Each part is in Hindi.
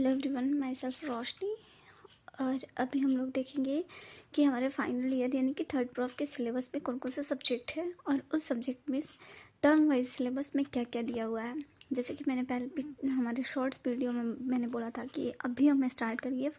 Hello everyone, my self Roshni. और अभी हम लोग देखेंगे कि हमारे फाइनल ईयर यानी कि थर्ड प्रॉफ के सिलेबस में कौन कौन से सब्जेक्ट है और उस सब्जेक्ट में टर्म वाइज सिलेबस में क्या क्या दिया हुआ है। जैसे कि मैंने पहले भी हमारे शॉर्ट्स वीडियो में मैंने बोला था कि अभी हमें स्टार्ट करिए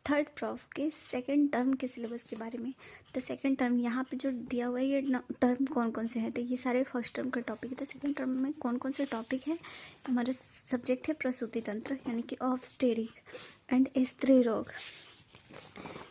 थर्ड प्रॉफ के सेकंड टर्म के सिलेबस के बारे में। तो सेकंड टर्म यहाँ पे जो दिया हुआ है ये टर्म कौन कौन से हैं, तो ये सारे फर्स्ट टर्म का टॉपिक है। तो सेकंड टर्म में कौन कौन से टॉपिक है, हमारा सब्जेक्ट है प्रसूति तंत्र यानी कि ऑब्स्टेरिक एंड स्त्री रोग,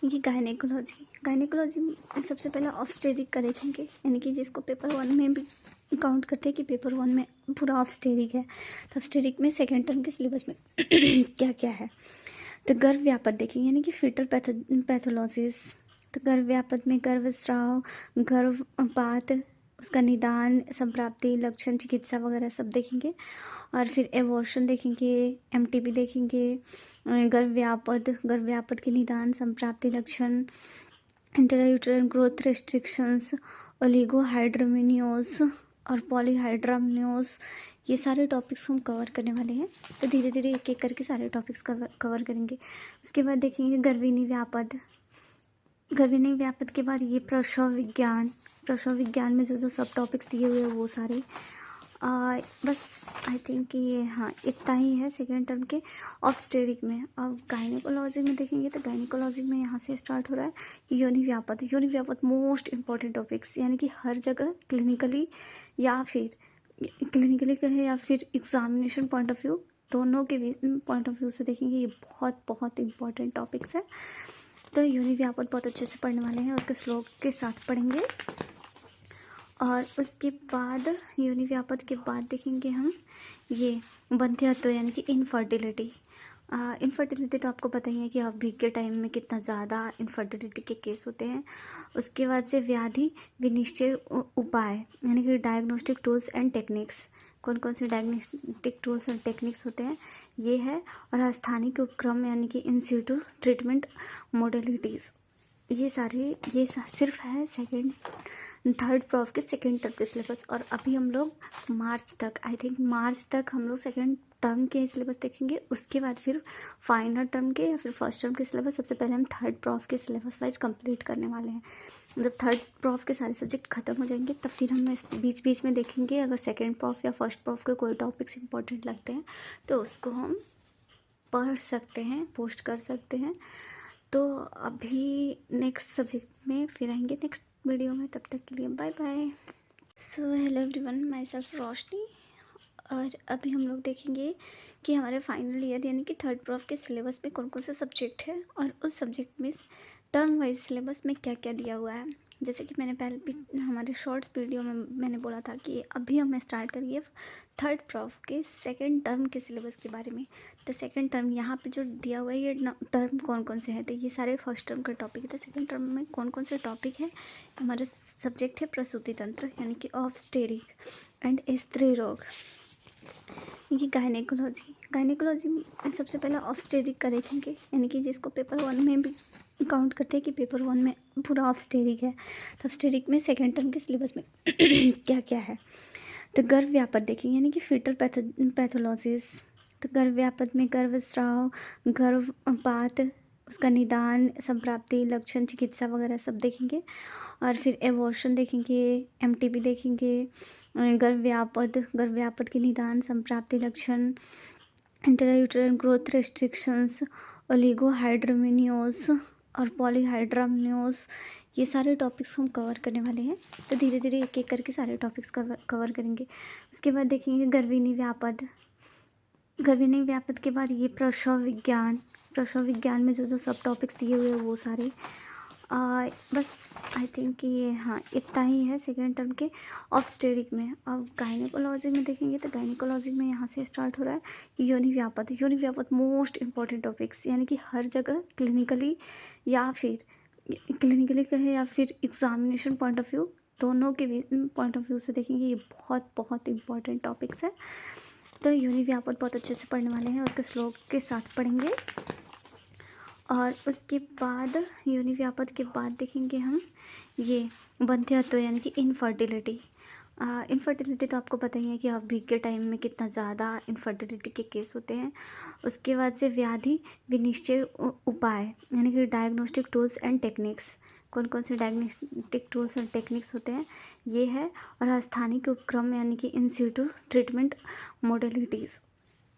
ये गायनेकोलॉजी में सबसे पहले ऑब्स्टेरिक का देखेंगे, यानी कि जिसको पेपर वन में भी काउंट करते हैं कि पेपर वन में पूरा ऑब्स्टेरिक है। तो ऑब्स्टेरिक में सेकेंड टर्म के सिलेबस में क्या क्या है, तो गर्भ व्यापत देखेंगे यानी कि फीटल पैथोलॉजीज। तो गर्भ व्यापत में गर्भस्राव, गर्भपात, उसका निदान, संप्राप्ति, लक्षण, चिकित्सा वगैरह सब देखेंगे। और फिर एबॉर्शन देखेंगे, एमटीबी देखेंगे, गर्भ व्यापत के निदान, संप्राप्ति, लक्षण, इंट्रायूटेरल ग्रोथ रेस्ट्रिक्शंस, ओलिगोहाइड्रोमिनियोस और पॉलीहाइड्रामिनियोस, ये सारे टॉपिक्स हम कवर करने वाले हैं। तो धीरे धीरे एक एक करके सारे टॉपिक्स कवर करेंगे। उसके बाद देखेंगे गर्भिणी व्यापत के बाद ये प्रसव विज्ञान में जो जो सब टॉपिक्स दिए हुए हैं वो सारे बस आई थिंक कि ये हाँ इतना ही है सेकेंड टर्म के ऑब्स्टेरिक में। अब गायनेकोलॉजी में देखेंगे तो गायनेकोलॉजी में यहाँ से स्टार्ट हो रहा है योनि व्यापत मोस्ट इम्पॉर्टेंट टॉपिक्स, यानी कि हर जगह क्लिनिकली कहे या फिर एग्जामिनेशन पॉइंट ऑफ व्यू, दोनों के पॉइंट ऑफ व्यू से देखेंगे। ये बहुत बहुत इम्पॉर्टेंट टॉपिक्स है। तो योनि व्यापत बहुत अच्छे से पढ़ने वाले हैं, उसके श्लोक के साथ पढ़ेंगे। और उसके बाद योनि व्यापत के बाद देखेंगे हम ये वंध्यत्व यानी कि इनफर्टिलिटी तो आपको पता ही है कि अभी के टाइम में कितना ज़्यादा इनफर्टिलिटी के केस होते हैं। उसके बाद से व्याधि विनिश्चय उपाय यानी कि डायग्नोस्टिक टूल्स एंड टेक्निक्स, कौन कौन से डायग्नोस्टिक टूल्स एंड टेक्निक्स होते हैं ये है। और स्थानिक उपक्रम यानी कि इन सिटू ट्रीटमेंट मोडेलिटीज़, ये सिर्फ है थर्ड प्रॉफ के सेकेंड टर्म के सिलेबस। और अभी हम लोग मार्च तक हम लोग सेकेंड टर्म के सिलेबस देखेंगे। उसके बाद फिर फाइनल टर्म के या फिर फर्स्ट टर्म के सिलेबस सबसे पहले हम थर्ड प्रॉफ के सिलेबस वाइज कंप्लीट करने वाले हैं। जब थर्ड प्रॉफ के सारे सब्जेक्ट खत्म हो जाएंगे तब फिर हम इस बीच में देखेंगे अगर सेकेंड प्रॉफ या फर्स्ट प्रॉफ के कोई टॉपिक्स इंपॉर्टेंट लगते हैं तो उसको हम पढ़ सकते हैं, पोस्ट कर सकते हैं। तो अभी नेक्स्ट सब्जेक्ट में फिर आएंगे नेक्स्ट वीडियो में, तब तक के लिए bye bye. So hello everyone, my self Roshni. और अभी हम लोग देखेंगे कि हमारे फाइनल ईयर यानी कि थर्ड प्रॉफ के सिलेबस में कौन कौन से सब्जेक्ट है और उस सब्जेक्ट में टर्म वाइज सिलेबस में क्या क्या दिया हुआ है। जैसे कि मैंने पहले भी हमारे शॉर्ट्स वीडियो में मैंने बोला था कि अभी हमें स्टार्ट करिए थर्ड प्रॉफ के सेकंड टर्म के सिलेबस के बारे में। तो सेकंड टर्म यहाँ पे जो दिया हुआ है ये टर्म कौन कौन से हैं, तो ये सारे फर्स्ट टर्म का टॉपिक है। तो सेकंड टर्म में कौन कौन से टॉपिक है, हमारा सब्जेक्ट है प्रसूति तंत्र यानी कि ऑब्स्टेरिक एंड स्त्री रोग, ये गायनेकोलॉजी में सबसे पहले ऑब्स्टेरिक का देखेंगे, यानी कि जिसको पेपर वन में भी काउंट करते हैं कि पेपर वन में पूरा ऑब्स्टेरिक है। तो ऑब्स्टेरिक में सेकेंड टर्म के सिलेबस में क्या क्या है, तो गर्भ व्यापत देखेंगे यानी कि फीटल पैथोलॉजीज। तो गर्भ व्यापत में गर्भस्राव, गर्भपात, उसका निदान, संप्राप्ति, लक्षण, चिकित्सा वगैरह सब देखेंगे। और फिर एबॉर्शन देखेंगे, एमटीबी देखेंगे, गर्भ व्यापत के निदान, संप्राप्ति, लक्षण, इंट्रायूटेरल ग्रोथ रेस्ट्रिक्शंस, ओलिगोहाइड्रोमिनियोस और पॉलीहाइड्रामिनियोस, ये सारे टॉपिक्स हम कवर करने वाले हैं। तो धीरे धीरे एक एक करके सारे टॉपिक्स कवर करेंगे। उसके बाद देखेंगे गर्भिणी व्यापत के बाद ये प्रसव विज्ञान में जो जो सब टॉपिक्स दिए हुए हैं वो सारे बस आई थिंक कि ये हाँ इतना ही है सेकेंड टर्म के ऑब्स्टेरिक में। अब गायनेकोलॉजी में देखेंगे तो गायनेकोलॉजी में यहाँ से स्टार्ट हो रहा है योनि व्यापत मोस्ट इम्पॉर्टेंट टॉपिक्स, यानी कि हर जगह क्लिनिकली कहे या फिर एग्जामिनेशन पॉइंट ऑफ व्यू, दोनों के पॉइंट ऑफ व्यू से देखेंगे। ये बहुत बहुत इम्पॉर्टेंट टॉपिक्स है। तो योनि व्यापत बहुत अच्छे से पढ़ने वाले हैं, उसके श्लोक के साथ पढ़ेंगे। और उसके बाद योनि व्यापत के बाद देखेंगे हम ये वंध्यत्व यानी कि इनफर्टिलिटी इनफर्टिलिटी तो आपको पता ही है कि अभी के टाइम में कितना ज़्यादा इनफर्टिलिटी के केस होते हैं। उसके बाद से व्याधि विनिश्चय उपाय यानी कि डायग्नोस्टिक टूल्स एंड टेक्निक्स, कौन कौन से डायग्नोस्टिक टूल्स एंड टेक्निक्स होते हैं ये है। और स्थानिक उपक्रम यानी कि इन सिटू ट्रीटमेंट मोडेलिटीज़,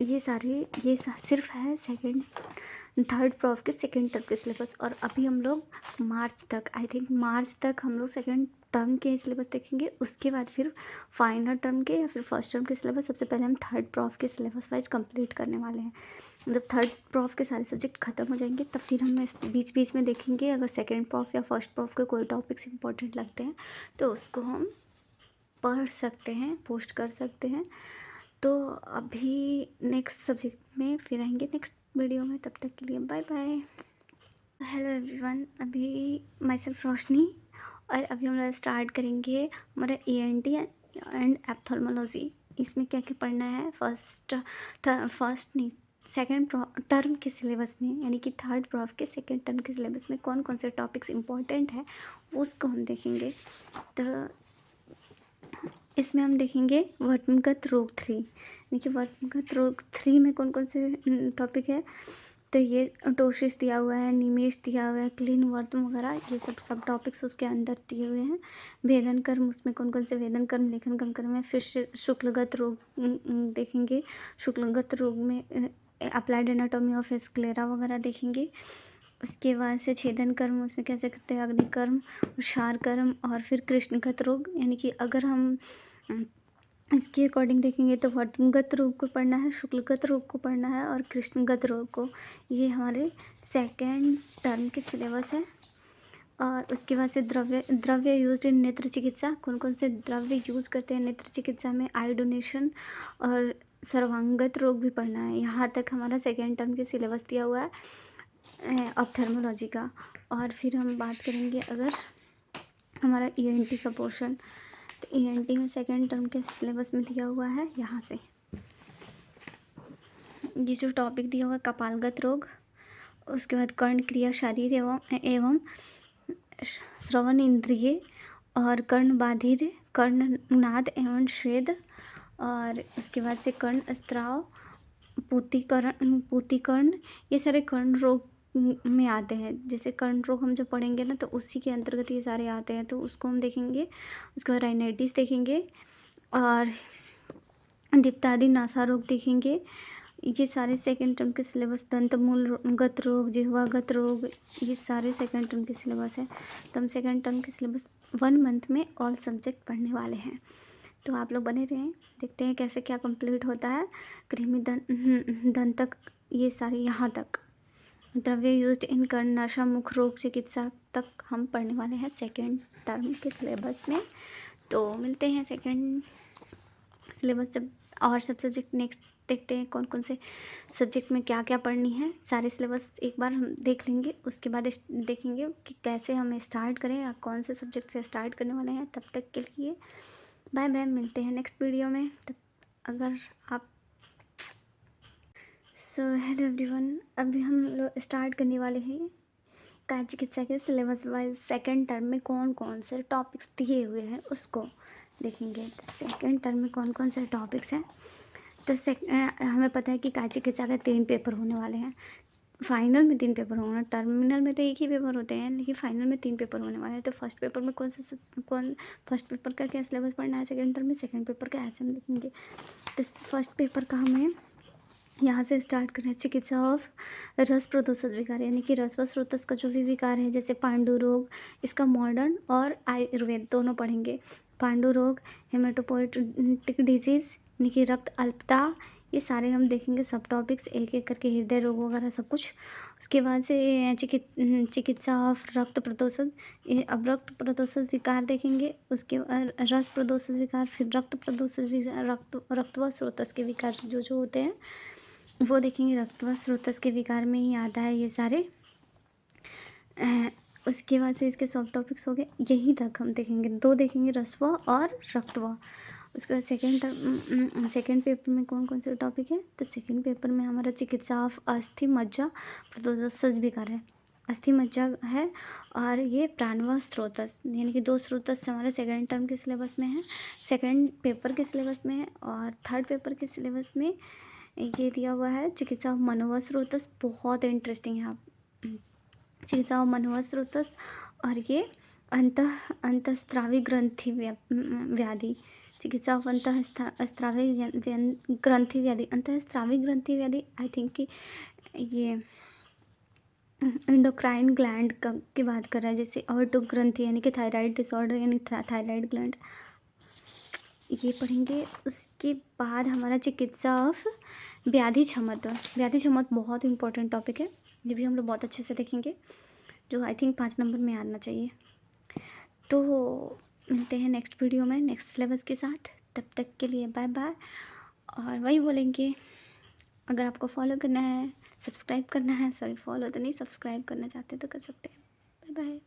ये सिर्फ है सेकेंड थर्ड प्रॉफ के सेकेंड टर्म के सिलेबस। और अभी हम लोग मार्च तक, आई थिंक मार्च तक हम लोग सेकेंड टर्म के सिलेबस देखेंगे। उसके बाद फिर फाइनल टर्म के या फिर फर्स्ट टर्म के सिलेबस सबसे पहले हम थर्ड प्रॉफ के सिलेबस वाइज कंप्लीट करने वाले हैं। जब थर्ड प्रॉफ के सारे सब्जेक्ट खत्म हो जाएंगे तब फिर हम इस बीच बीच में देखेंगे, अगर सेकेंड प्रॉफ या फर्स्ट प्रॉफ के कोई टॉपिक्स इंपॉर्टेंट लगते हैं तो उसको हम पढ़ सकते हैं, पोस्ट कर सकते हैं। तो अभी नेक्स्ट सब्जेक्ट में फिर आएंगे नेक्स्ट वीडियो में, तब तक के लिए बाय बाय। हेलो एवरीवन, अभी माई सेल्फ रोशनी, और अभी हम लोग स्टार्ट करेंगे हमारा ENT एंड एप्थेल्मोलॉजी। इसमें क्या क्या पढ़ना है, फर्स्ट नहीं सेकेंड टर्म के सिलेबस में, यानी कि थर्ड प्रॉफ के सेकेंड टर्म के सिलेबस में कौन कौन से टॉपिक्स इंपॉर्टेंट है वो उसको हम देखेंगे। तो इसमें हम देखेंगे वर्णगत रोग 3, यानी कि वर्णगत रोग 3 में कौन कौन से टॉपिक है। तो ये टोशिस दिया हुआ है, निमेश दिया हुआ है, क्लीन वर्तम वगैरह, ये सब टॉपिक्स उसके अंदर दिए हुए हैं। भेदन कर्म, उसमें कौन कौन से भेदन कर्म लेखन कर्म है। फिर शुक्लगत रोग देखेंगे, शुक्लगत रोग में अप्लाइड एनाटॉमी ऑफ स्क्लेरा वगैरह देखेंगे। उसके बाद से छेदन कर्म, उसमें कैसे करते हैं, अग्निकर्म, क्षार कर्म, और फिर कृष्णगत रोग, यानी कि अगर हम इसके अकॉर्डिंग देखेंगे तो वर्तगत रोग को पढ़ना है, शुक्लगत रोग को पढ़ना है और कृष्णगत रोग को। ये हमारे सेकेंड टर्म के सिलेबस है। और उसके बाद से द्रव्य यूज्ड इन नेत्र चिकित्सा, कौन कौन से द्रव्य यूज़ करते हैं नेत्र चिकित्सा में, आई डोनेशन और सर्वांगत रोग भी पढ़ना है। यहाँ तक हमारा सेकेंड टर्म के सिलेबस दिया हुआ है ऑप्थेल्मोलॉजी का। और फिर हम बात करेंगे अगर हमारा ENT का पोर्शन, तो ENT में सेकेंड टर्म के सिलेबस में दिया हुआ है यहाँ से ये जो टॉपिक दिया हुआ है, कपालगत रोग, उसके बाद कर्ण क्रिया शरीर एवं श्रवण इंद्रिय, और कर्ण बाधिर, कर्णनाद एवं श्वेद, और उसके बाद से कर्ण स्त्राव, पूतिकर्ण, ये सारे कर्ण रोग में आते हैं। जैसे कर्ण रोग हम जब पढ़ेंगे ना तो उसी के अंतर्गत ये सारे आते हैं, तो उसको हम देखेंगे। उसके बाद राइनाइटिस देखेंगे और दिप्तादि नासा रोग देखेंगे। ये सारे सेकेंड टर्म के सिलेबस, दंतमूलगत रोग, जिह्वागत रोग, ये सारे सेकेंड टर्म के सिलेबस है। तो हम सेकेंड टर्म के सिलेबस 1 मंथ में ऑल सब्जेक्ट पढ़ने वाले हैं। तो आप लोग बने रहें, देखते हैं कैसे क्या कंप्लीट होता है। कृमि दंतक, ये सारे यहाँ तक द्रव्य यूज्ड इन कर्णनाशा मुख रोग चिकित्सा तक हम पढ़ने वाले हैं सेकेंड टर्म के सिलेबस में। तो मिलते हैं सेकेंड सिलेबस जब और सब सब्जेक्ट नेक्स्ट देखते हैं कौन कौन से सब्जेक्ट में क्या क्या पढ़नी है। सारे सिलेबस एक बार हम देख लेंगे, उसके बाद देखेंगे कि कैसे हमें स्टार्ट करें या कौन से सब्जेक्ट से स्टार्ट करने वाले हैं। तब तक के लिए बाय बाय, मिलते हैं नेक्स्ट वीडियो में। तब अगर आप हेलो एवरीवन, अभी हम लोग स्टार्ट करने वाले हैं काय चिकित्सा के सिलेबस वाइज सेकेंड टर्म में कौन कौन से टॉपिक्स दिए हुए हैं उसको देखेंगे। सेकेंड टर्म में कौन कौन से टॉपिक्स हैं, तो हमें पता है कि काय चिकित्सा के 3 पेपर होने वाले हैं। फाइनल में 3 पेपर होंगे, टर्मिनल में तो एक ही पेपर होते हैं, लेकिन फाइनल में 3 पेपर होने वाले हैं। तो फर्स्ट पेपर में फर्स्ट पेपर का क्या सिलेबस पढ़ना है सेकेंड टर्म में, सेकेंड पेपर का ऐसे हम देखेंगे। तो फर्स्ट पेपर का हमें यहाँ से स्टार्ट करें, चिकित्सा ऑफ रस प्रदोषक विकार, यानी कि रस व स्रोतस का जो भी विकार है, जैसे पांडु रोग, इसका मॉडर्न और आयुर्वेद दोनों पढ़ेंगे। पांडु रोग, हेमेटोपोइटिक डिजीज़ यानी कि रक्त अल्पता, ये सारे हम देखेंगे सब टॉपिक्स एक एक करके, हृदय रोग वगैरह सब कुछ। उसके बाद से चिकित्सा ऑफ रक्त प्रदोषक, अब रक्त प्रदोषक विकार देखेंगे। उसके बाद रस प्रदोषक विकार, फिर रक्त प्रदोषक रक्त व स्रोतस के विकार जो होते हैं वो देखेंगे। रक्त व स्रोतस के विकार में ही आता है ये सारे। उसके बाद से इसके सब टॉपिक्स हो गए, यहीं तक हम देखेंगे। 2 देखेंगे, रस्व और रक्तवा। उसके बाद सेकेंड पेपर में कौन कौन से टॉपिक है, तो सेकेंड पेपर में हमारा चिकित्सा ऑफ अस्थि मज्जा प्रदोषक विकार है। अस्थि मज्जा है, और ये प्राणवायु स्रोतस, यानी कि 2 स्रोतस हमारे सेकेंड टर्म के सिलेबस में है, सेकेंड पेपर के सिलेबस में है, और थर्ड पेपर के सिलेबस में ये दिया हुआ है चिकित्सा ऑफ मनोवा स्रोतस। बहुत इंटरेस्टिंग है आप, चिकित्सा ऑफ मनोवा स्रोतस। और ये अंतःस्रावी ग्रंथि व्याधि, चिकित्सा ऑफ अंतःस्रावी ग्रंथि व्याधि, अंतःस्रावी ग्रंथि व्याधि आई थिंक कि ये एंडोक्राइन ग्लैंड की बात कर रहा है, जैसे ऑटो ग्रंथि यानी कि थायराइड डिसऑर्डर यानी थायराइड ग्लैंड, ये पढ़ेंगे। उसके बाद हमारा चिकित्सा ऑफ व्याधि क्षमता, व्याधि क्षमता बहुत इंपॉर्टेंट टॉपिक है, ये भी हम लोग बहुत अच्छे से देखेंगे, जो आई थिंक 5 नंबर में आना चाहिए। तो मिलते हैं नेक्स्ट वीडियो में नेक्स्ट सिलेबस के साथ, तब तक के लिए बाय बाय। और वही बोलेंगे, अगर आपको फॉलो करना है, सब्सक्राइब करना है, सॉरी फॉलो तो नहीं, सब्सक्राइब करना चाहते तो कर सकते हैं। Bye bye.